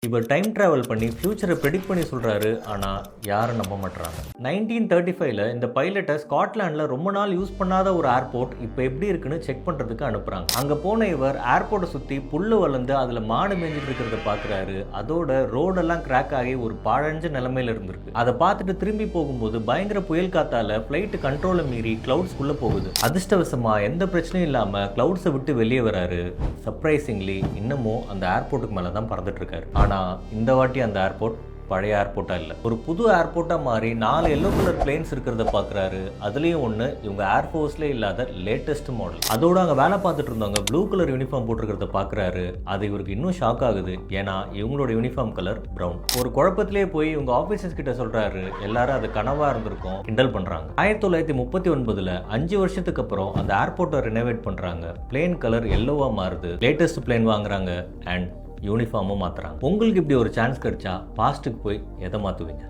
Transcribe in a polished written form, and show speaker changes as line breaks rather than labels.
இவர் time travel பண்ணி ஃபியூச்சரை ப்ரெடிக்ட் பண்ணி சொல்றாரு. ஆனா யாரும் நம்ப மாட்டாங்க. 1935ல இந்த பைலட்டை ஸ்காட்லாண்டில் ரொம்ப நாள் யூஸ் பண்ணாத ஒரு ஏர்போர்ட் இப்போ எப்படி இருக்குன்னு செக் பண்றதுக்கு அனுப்புறாங்க. அங்க போன இவர் ஏர்போர்ட்டை சுத்தி புல்லு வளர்ந்து அதுல மாடு மேய்ஞ்சிட்டு இருக்கிறத பாக்குறாரு. அதோட ரோடெல்லாம் கிராக் ஆகி ஒரு பாழஞ்ச நிலைமையில இருந்திருக்கு. அதை பார்த்துட்டு திரும்பி போகும்போது பயங்கர புயல் காத்தால பிளைட் கண்ட்ரோலை மீறி கிளவுட்ஸ்குள்ள போகுது. அதிர்ஷ்டவசமா எந்த பிரச்சனையும் இல்லாம கிளவுட்ஸை விட்டு வெளியே வராரு. சர்ப்ரைசிங்லி இன்னமும் அந்த ஏர்போர்ட்டுக்கு மேல தான் பறந்துட்டு இருக்காரு. ஆனா இந்த வாட்டி அந்த ஏர்போர்ட் பழைய ஏர்போர்ட்டா இல்லை, ஒரு புது ஏர்போர்ட்டா மாறி 4 எல்லோ கலர் பிளேன்ஸ் இருக்கிறத பார்க்குறாரு. அதுலேயும் ஒன்று இவங்க ஏர்ஃபோர்ஸ்லேயே இல்லாத லேட்டஸ்ட் மாடல். அதோட அங்கே வேலை பார்த்துட்டு இருந்தவங்க ப்ளூ கலர் யூனிஃபார்ம் போட்டிருக்கிறத பார்க்குறாரு. அது இவருக்கு இன்னும் ஷாக் ஆகுது. ஏன்னா இவங்களோட யூனிஃபார்ம் கலர் ப்ரௌன். ஒரு குழப்பத்திலே போய் இவங்க ஆஃபீஸர்ஸ் கிட்ட சொல்றாரு. எல்லாரும் அது கனவா இருந்திருக்கும், கிண்டல் பண்றாங்க. 1939ல் 5 வருஷத்துக்கு அப்புறம் அந்த ஏர்போர்ட்டை ரினோவேட் பண்றாங்க. பிளேன் கலர் எல்லோவா மாறுது. லேட்டஸ்ட் பிளேன் வாங்குறாங்க அண்ட் யூனிஃபார்மும் மாற்றுறாங்க. உங்களுக்கு இப்படி ஒரு சான்ஸ் கிடைச்சா பாஸ்ட்டுக்கு போய் எதை மாற்றுவீங்க?